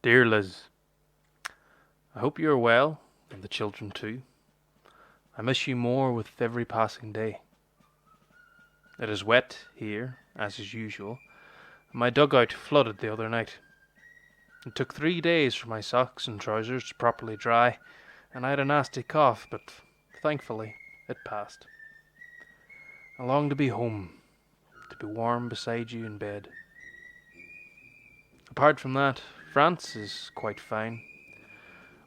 Dear Liz, I hope you are well, and the children too. I miss you more with every passing day. It is wet here, as is usual, and my dugout flooded the other night. It took 3 days for my socks and trousers to properly dry, and I had a nasty cough, but thankfully it passed. I long to be home, to be warm beside you in bed. Apart from that, France is quite fine.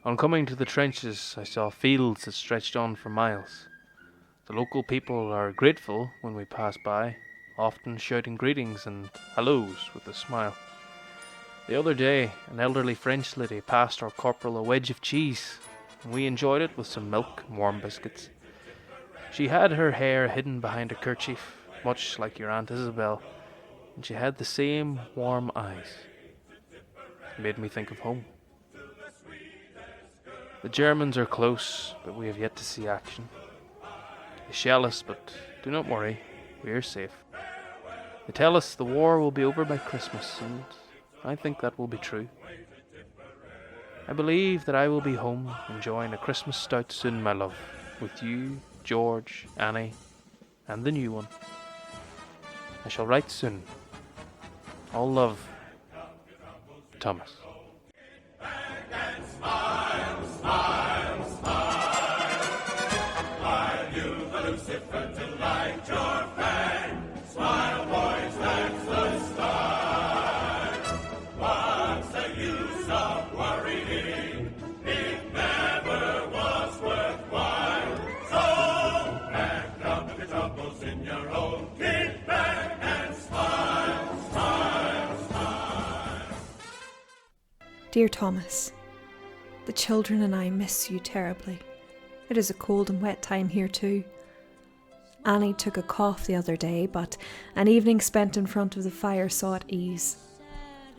On coming to the trenches, I saw fields that stretched on for miles. The local people are grateful when we pass by, often shouting greetings and hellos with a smile. The other day, an elderly French lady passed our corporal a wedge of cheese, and we enjoyed it with some milk and warm biscuits. She had her hair hidden behind a kerchief, much like your Aunt Isabel, and she had the same warm eyes. It made me think of home. The Germans are close, but we have yet to see action. They shell us, but do not worry, we are safe. They tell us the war will be over by Christmas, and I think that will be true. I believe that I will be home, enjoying a Christmas stout soon, my love, with you, George, Annie, and the new one. I shall write soon. All love, Thomas. Dear Thomas, the children and I miss you terribly. It is a cold and wet time here too. Annie took a cough the other day, but an evening spent in front of the fire saw it ease.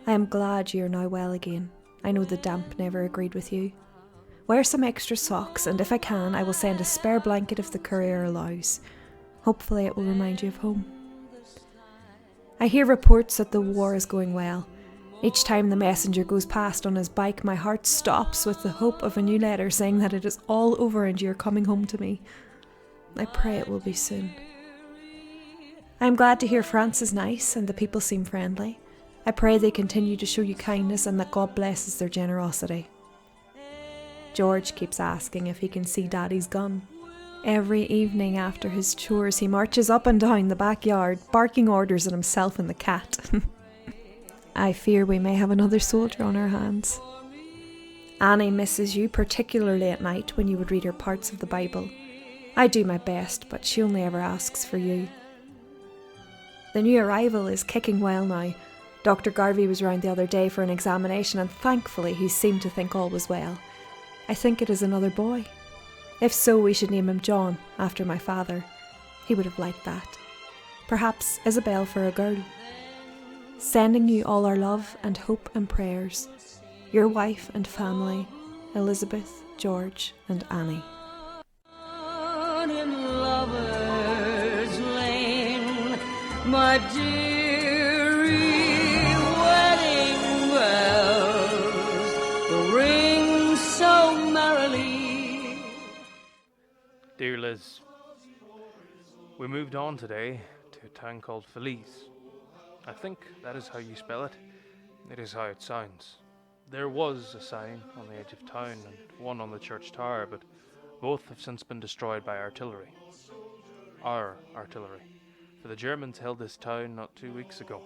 I am glad you are now well again. I know the damp never agreed with you. Wear some extra socks, and if I can, I will send a spare blanket if the courier allows. Hopefully it will remind you of home. I hear reports that the war is going well. Each time the messenger goes past on his bike, my heart stops with the hope of a new letter saying that it is all over and you are coming home to me. I pray it will be soon. I am glad to hear France is nice and the people seem friendly. I pray they continue to show you kindness and that God blesses their generosity. George keeps asking if he can see Daddy's gun. Every evening after his chores, he marches up and down the backyard, barking orders at himself and the cat. I fear we may have another soldier on our hands. Annie misses you, particularly at night when you would read her parts of the Bible. I do my best, but she only ever asks for you. The new arrival is kicking well now. Dr. Garvey was round the other day for an examination, and thankfully he seemed to think all was well. I think it is another boy. If so, we should name him John, after my father. He would have liked that. Perhaps Isabel for a girl. Sending you all our love and hope and prayers. Your wife and family, Elizabeth, George and Annie. In Lover's Lane, my dearie, wedding bells ring so merrily. Dear Liz, we moved on today to a town called Felice. I think that is how you spell it. It is how it sounds. There was a sign on the edge of town and one on the church tower, but both have since been destroyed by artillery. Our artillery. For the Germans held this town not 2 weeks ago.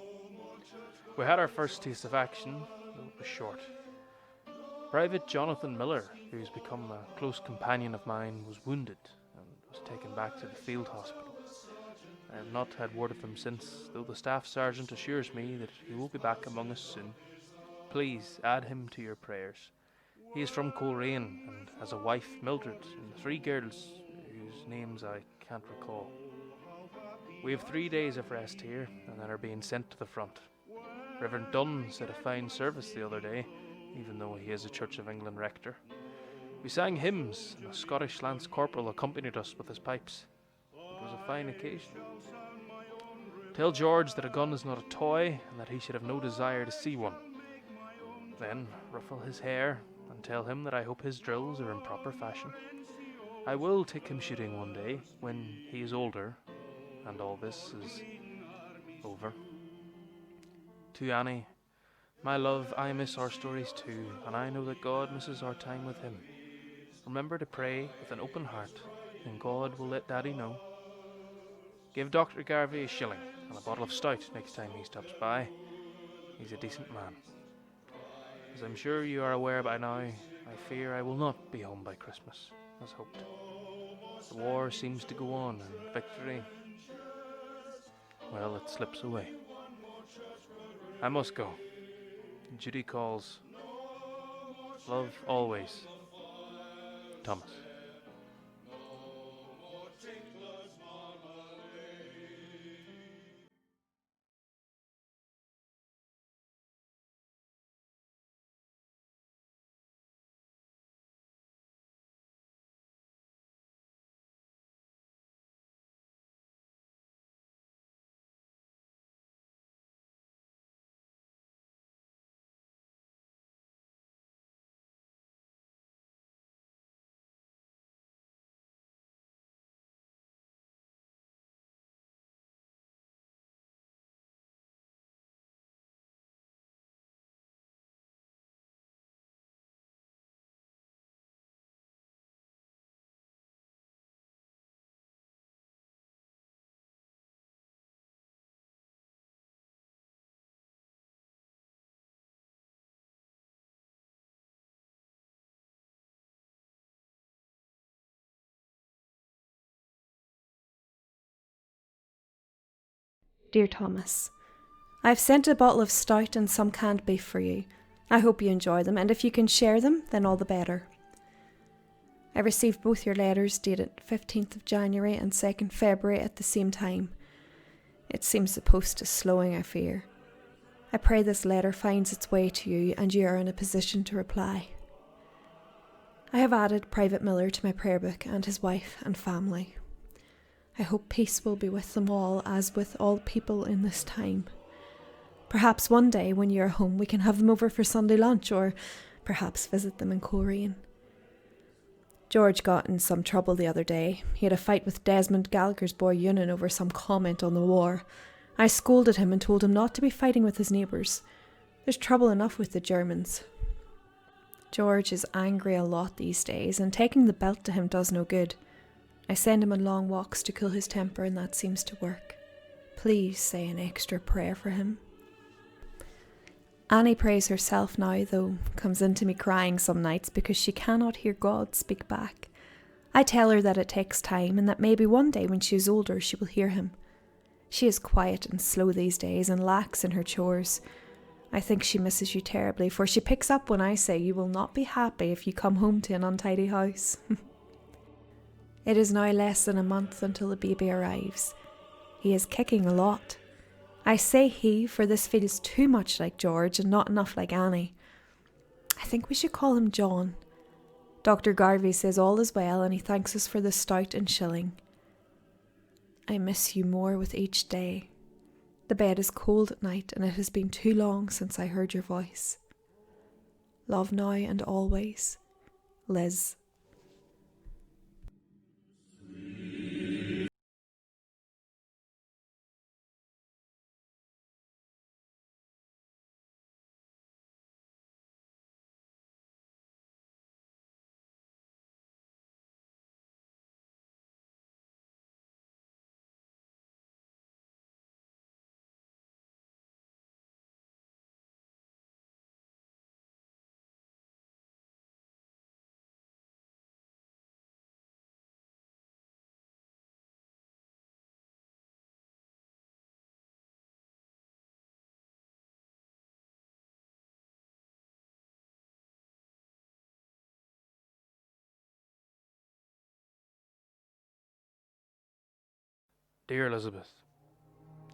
We had our first taste of action, though it was short. Private Jonathan Miller, who's become a close companion of mine, was wounded and was taken back to the field hospital. I have not had word of him since, though the staff sergeant assures me that he will be back among us soon. Please add him to your prayers. He is from Coleraine and has a wife, Mildred, and 3 girls whose names I can't recall. We have 3 days of rest here and then are being sent to the front. Reverend Dunn said a fine service the other day, even though he is a Church of England rector. We sang hymns and a Scottish Lance Corporal accompanied us with his pipes. It was a fine occasion. Tell George that a gun is not a toy and that he should have no desire to see one. then ruffle his hair and tell him that I hope his drills are in proper fashion. I will take him shooting one day when he is older and all this is over. To Annie, my love, I miss our stories too, and I know that God misses our time with him. Remember to pray with an open heart, and God will let Daddy know. Give Dr. Garvey a shilling and a bottle of stout next time he stops by. He's a decent man. As I'm sure you are aware by now, I fear I will not be home by Christmas, as hoped. The war seems to go on, and victory, well, it slips away. I must go. Duty calls. Love always, Thomas. Dear Thomas, I've sent a bottle of stout and some canned beef for you. I hope you enjoy them, and if you can share them, then all the better. I received both your letters dated 15th of January and 2nd February at the same time. It seems the post is slowing, I fear. I pray this letter finds its way to you and you are in a position to reply. I have added Private Miller to my prayer book and his wife and family. I hope peace will be with them all, as with all people in this time. Perhaps one day when you are home we can have them over for Sunday lunch, or perhaps visit them in Coleraine. George got in some trouble the other day. He had a fight with Desmond Gallagher's boy Ewan over some comment on the war. I scolded him and told him not to be fighting with his neighbours. There's trouble enough with the Germans. George is angry a lot these days, and taking the belt to him does no good. I send him on long walks to cool his temper, and that seems to work. Please say an extra prayer for him. Annie prays herself now, though, comes into me crying some nights because she cannot hear God speak back. I tell her that it takes time, and that maybe one day when she is older she will hear him. She is quiet and slow these days and lax in her chores. I think she misses you terribly, for she picks up when I say you will not be happy if you come home to an untidy house. It is now less than a month until the baby arrives. He is kicking a lot. I say he, for this feels too much like George and not enough like Annie. I think we should call him John. Dr. Garvey says all is well, and he thanks us for the stout and shilling. I miss you more with each day. The bed is cold at night, and it has been too long since I heard your voice. Love now and always, Liz. Dear Elizabeth,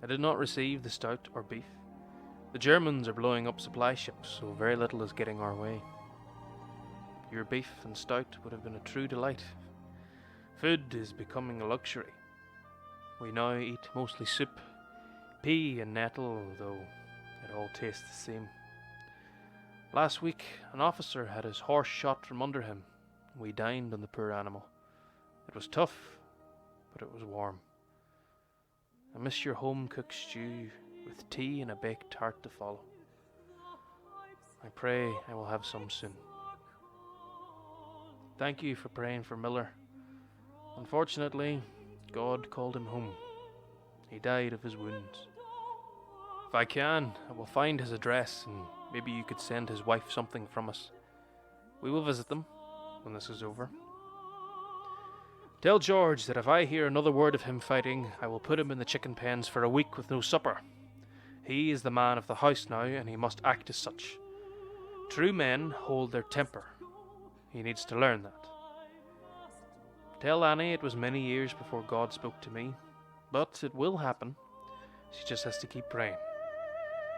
I did not receive the stout or beef. The Germans are blowing up supply ships, so very little is getting our way. Your beef and stout would have been a true delight. Food is becoming a luxury. We now eat mostly soup, pea and nettle, though it all tastes the same. Last week, an officer had his horse shot from under him. We dined on the poor animal. It was tough, but it was warm. I miss your home-cooked stew with tea and a baked tart to follow. I pray I will have some soon. Thank you for praying for Miller. Unfortunately, God called him home. He died of his wounds. If I can, I will find his address and maybe you could send his wife something from us. We will visit them when this is over. Tell George that if I hear another word of him fighting, I will put him in the chicken pens for a week with no supper. He is the man of the house now, and he must act as such. True men hold their temper. He needs to learn that. Tell Annie it was many years before God spoke to me, but it will happen. She just has to keep praying.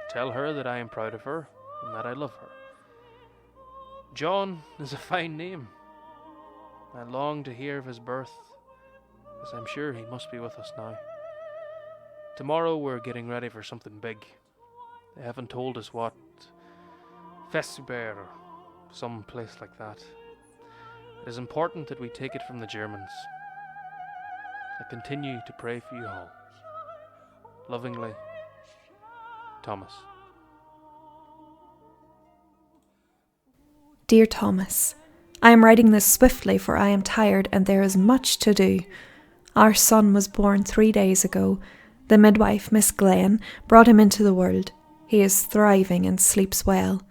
Tell her that I am proud of her and that I love her. John is a fine name. I long to hear of his birth, as I'm sure he must be with us now. Tomorrow we're getting ready for something big. They haven't told us what. Festival or some place like that. It is important that we take it from the Germans. I continue to pray for you all. Lovingly, Thomas. Dear Thomas, I am writing this swiftly, for I am tired and there is much to do. Our son was born 3 days ago. The midwife, Miss Glenn, brought him into the world. He is thriving and sleeps well.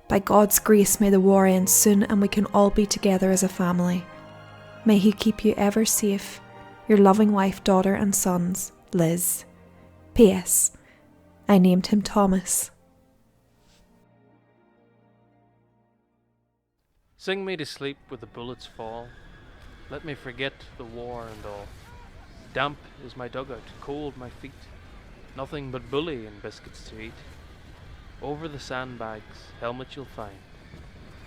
By God's grace may the war end soon and we can all be together as a family. May He keep you ever safe. Your loving wife, daughter and sons, Liz. P.S. I named him Thomas. Sing me to sleep with the bullets fall. Let me forget the war and all. Damp is my dugout, cold my feet. Nothing but bully and biscuits to eat. Over the sandbags, helmet you'll find.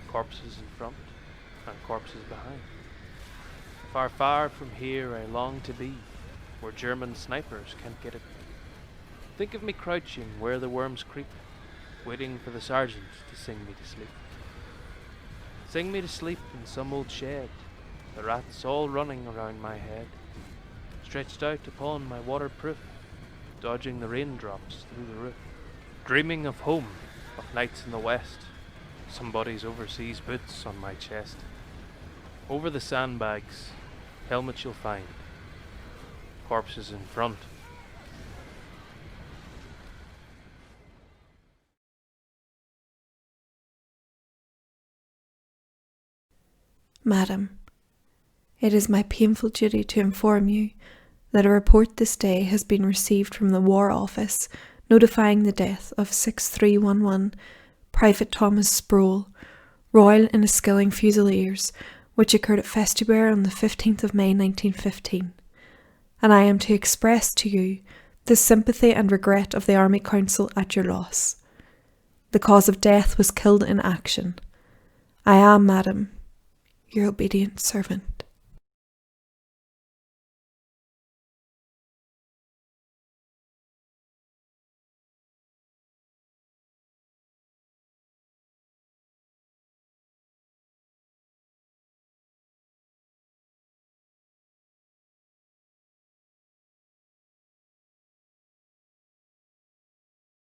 Corpses in front and corpses behind. Far, far from here I long to be, where German snipers can't get at me. Think of me crouching where the worms creep, waiting for the sergeant to sing me to sleep. Sing me to sleep in some old shed, the rats all running around my head, stretched out upon my waterproof, dodging the raindrops through the roof, dreaming of home, of nights in the west, somebody's overseas boots on my chest. Over the sandbags, helmets you'll find, corpses in front. Madam, it is my painful duty to inform you that a report this day has been received from the War Office notifying the death of 6311 Private Thomas Sproul, Royal Enniskilling Fusiliers, which occurred at Festubert on the 15th of May 1915, and I am to express to you the sympathy and regret of the Army Council at your loss. The cause of death was killed in action. I am, madam, your obedient servant.